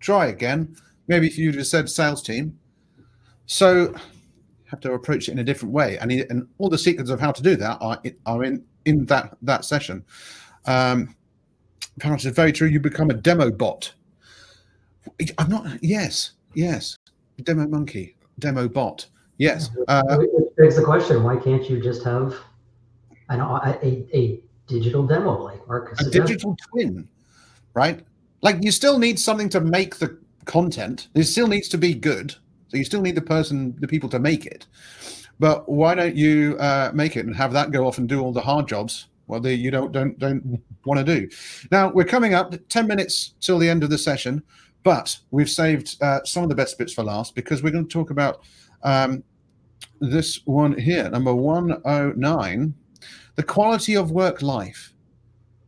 try again. Maybe if you just said sales team. So you have to approach it in a different way. And all the secrets of how to do that are in that session. Perhaps it's very true. You become a demo bot. I'm not. Yes. Demo monkey, demo bot. Yes. It begs the question: why can't you just have a digital demo like Marcus? A digital twin, right? Like you still need something to make the content. It still needs to be good. So you still need the people to make it. But why don't you make it and have that go off and do all the hard jobs? Well, you don't want to do. Now we're coming up 10 minutes till the end of the session, but we've saved some of the best bits for last because we're going to talk about this one here, number 109, the quality of work life.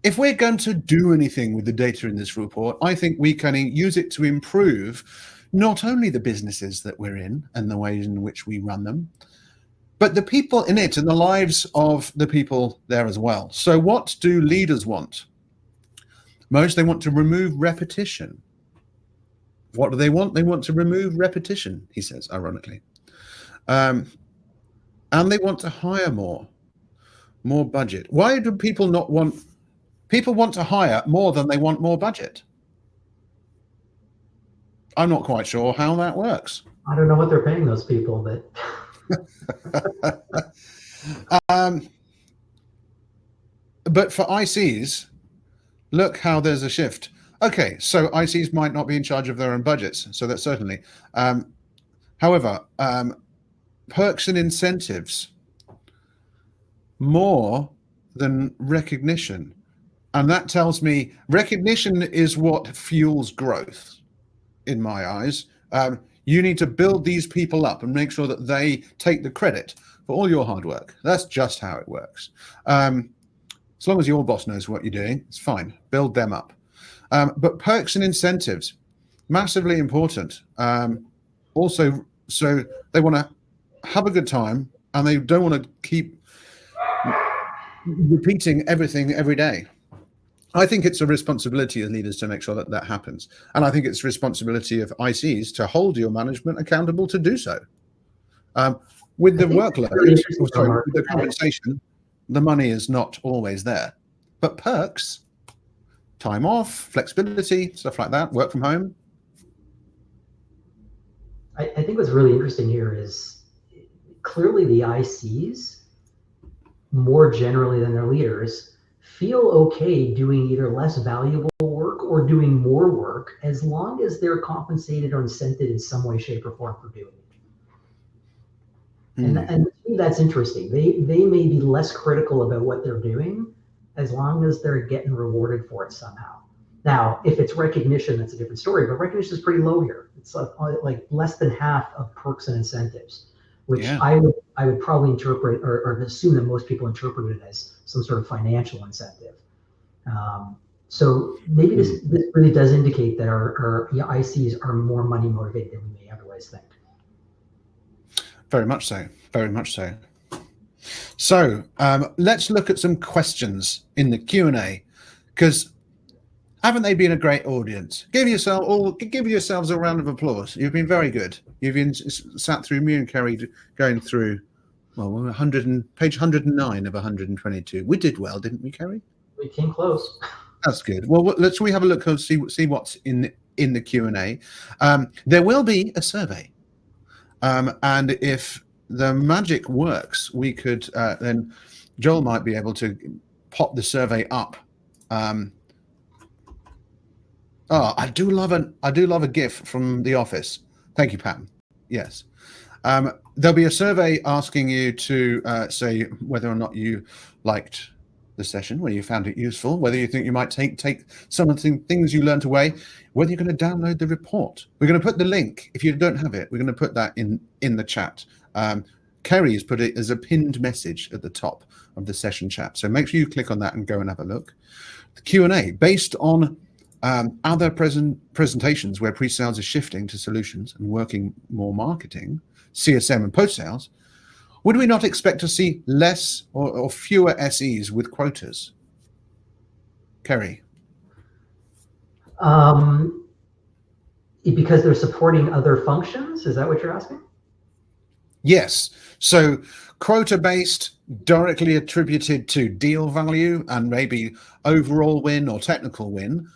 If we're going to do anything with the data in this report, I think we can use it to improve not only the businesses that we're in and the ways in which we run them, but the people in it and the lives of the people there as well. So what do leaders want? Most, they want to remove repetition. What do they want? They want to remove repetition, he says, ironically. And they want to hire more budget. Why do people not want? People want to hire more than they want more budget. I'm not quite sure how that works. I don't know what they're paying those people, but but for ICs, look how there's a shift. Okay, so ICs might not be in charge of their own budgets, so that's certainly. However, perks and incentives more than recognition. And that tells me recognition is what fuels growth, in my eyes. You need to build these people up and make sure that they take the credit for all your hard work. That's just how it works. As long as your boss knows what you're doing, it's fine. Build them up. But perks and incentives, massively important. Also, so they want to have a good time and they don't want to keep repeating everything every day. I think it's a responsibility of leaders to make sure that that happens. And I think it's a responsibility of ICs to hold your management accountable to do so. With the workload, with the compensation, the money is not always there. But perks, time off, flexibility, stuff like that, work from home. I think what's really interesting here is clearly the ICs, more generally than their leaders, feel okay doing either less valuable work or doing more work as long as they're compensated or incented in some way, shape, or form for doing it. And to me, that's interesting. They may be less critical about what they're doing as long as they're getting rewarded for it somehow. Now, if it's recognition, that's a different story, but recognition is pretty low here. It's like less than half of perks and incentives, which I would probably interpret or assume that most people interpret it as some sort of financial incentive. So maybe this really does indicate that our ICs are more money motivated than we may otherwise think. Very much so. Very much so. So let's look at some questions in the Q&A, because haven't they been a great audience? Give yourselves a round of applause. You've been very good. You've been sat through me and Kerry going through, well, we're page 109 of 122. We did well, didn't we, Kerry? We came close. That's good. Well, let's have a look and see what's in the Q&A. There will be a survey, and if the magic works, we could then Joel might be able to pop the survey up. I do love a GIF from The Office. Thank you, Pat. Yes. There'll be a survey asking you to say whether or not you liked the session, whether you found it useful, whether you think you might take some of the things you learned away, whether you're going to download the report. We're going to put the link, if you don't have it, we're going to put that in the chat. Kerry has put it as a pinned message at the top of the session chat. So make sure you click on that and go and have a look. The Q&A, based on other presentations where pre-sales is shifting to solutions and working more marketing, CSM and post-sales, would we not expect to see less or fewer SEs with quotas? Kerry? Because they're supporting other functions? Is that what you're asking? Yes. So quota-based, directly attributed to deal value and maybe overall win or technical win.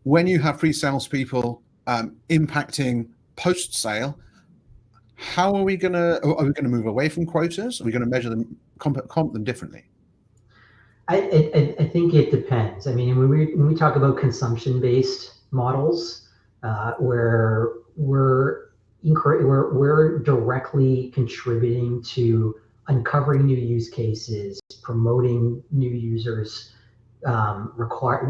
When you have pre-sales people impacting post-sale, how are we going to move away from quotas? Are we going to measure them, comp them differently? I think it depends. I mean, when we talk about consumption-based models, where we're we're directly contributing to uncovering new use cases, promoting new users,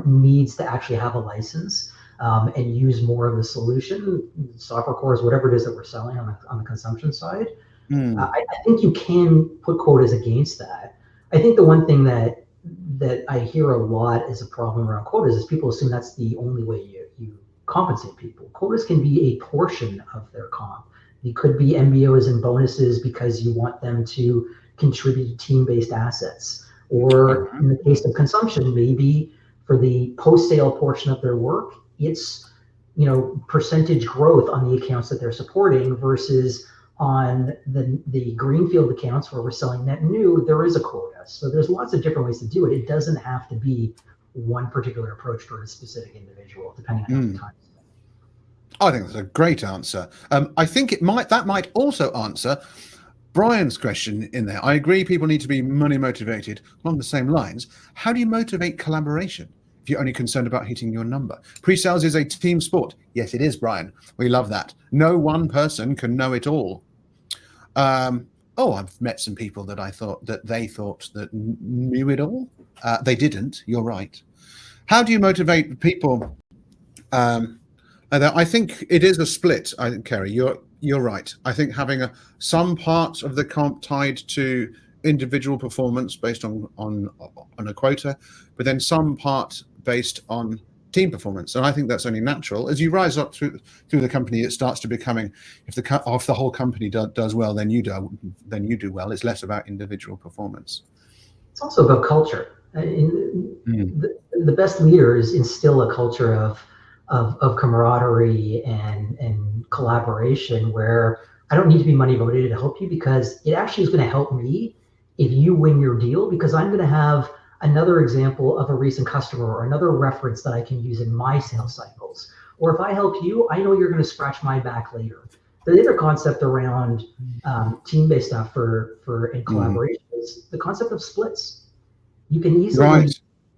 needs to actually have a license, and use more of the solution, software cores, whatever it is that we're selling on the consumption side. I think you can put quotas against that. I think the one thing that I hear a lot as a problem around quotas is people assume that's the only way you compensate people. Quotas can be a portion of their comp. It could be MBOs and bonuses because you want them to contribute team-based assets. Or in the case of consumption, maybe for the post-sale portion of their work, it's percentage growth on the accounts that they're supporting versus on the greenfield accounts where we're selling net new, there is a quota. So there's lots of different ways to do it. It doesn't have to be one particular approach for a specific individual, depending on how many times. I think that's a great answer. I think that might also answer Brian's question in there. I agree people need to be money motivated. Along the same lines, how do you motivate collaboration if you're only concerned about hitting your number? Pre-sales is a team sport. Yes, it is, Brian. We love that. No one person can know it all. I've met some people that they thought that knew it all. They didn't. You're right. How do you motivate people? I think it is a split. I think, Kerry, you're right. I think having some part of the comp tied to individual performance based on a quota, but then some part based on team performance. And I think that's only natural. As you rise up through the company, it starts to becoming, if the whole company does well, then you do well. It's less about individual performance. It's also about culture. The best leaders instill a culture of camaraderie and collaboration where I don't need to be money motivated to help you because it actually is going to help me if you win your deal, because I'm going to have another example of a recent customer or another reference that I can use in my sales cycles. Or if I help you, I know you're going to scratch my back later. The other concept around team-based stuff and collaboration is the concept of splits. You can easily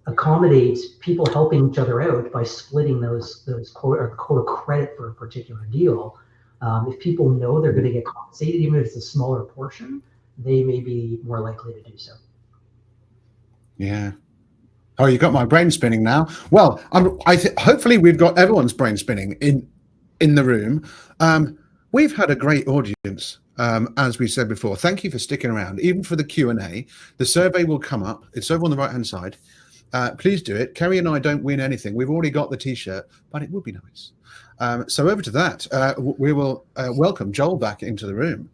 accommodate people helping each other out by splitting those quota credit for a particular deal. If people know they're going to get compensated, even if it's a smaller portion, they may be more likely to do so. Yeah. Oh, you got my brain spinning now. Well, hopefully we've got everyone's brain spinning in the room. We've had a great audience, as we said before. Thank you for sticking around, even for the Q&A. The survey will come up. It's over on the right-hand side. Please do it. Kerry and I don't win anything. We've already got the T-shirt, but it would be nice. So over to that. We will welcome Joel back into the room.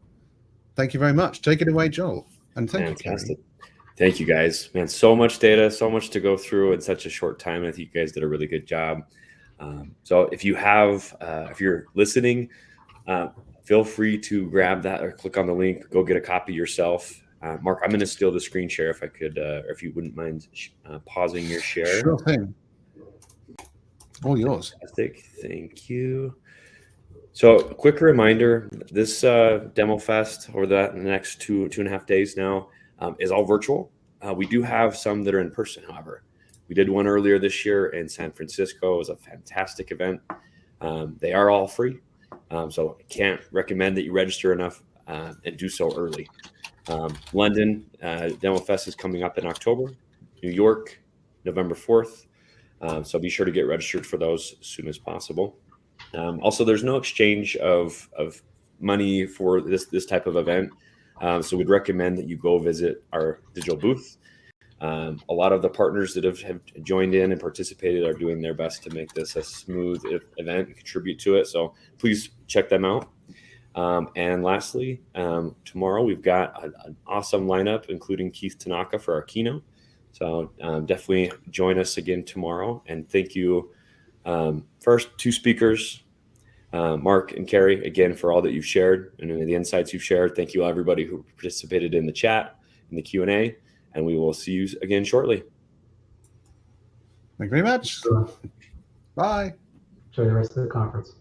Thank you very much. Take it away, Joel. And thank you, Kerry. Thank you, guys. Man, so much data, so much to go through in such a short time. I think you guys did a really good job. So if you have, if you're listening, feel free to grab that or click on the link. Go get a copy yourself. Mark, I'm going to steal the screen share if I could, or if you wouldn't mind pausing your share. Sure thing. All yours. Fantastic. Thank you. So a quick reminder, this Demo Fest over the next two and a half days now is all virtual. We do have some that are in person, however. We did one earlier this year in San Francisco. It was a fantastic event. They are all free. So I can't recommend that you register enough and do so early. London Demo Fest is coming up in October. New York, November 4th. So be sure to get registered for those as soon as possible. Also, there's no exchange of money for this type of event. So we'd recommend that you go visit our digital booth. A lot of the partners that have joined in and participated are doing their best to make this a smooth event and contribute to it. So please check them out. And lastly, tomorrow we've got an awesome lineup, including Keith Tanaka for our keynote. So definitely join us again tomorrow. And thank you, first two speakers, Mark and Kerry, again, for all that you've shared and the insights you've shared. Thank you, everybody who participated in the chat, in the Q&A, and we will see you again shortly. Thank you very much. Bye. Enjoy the rest of the conference.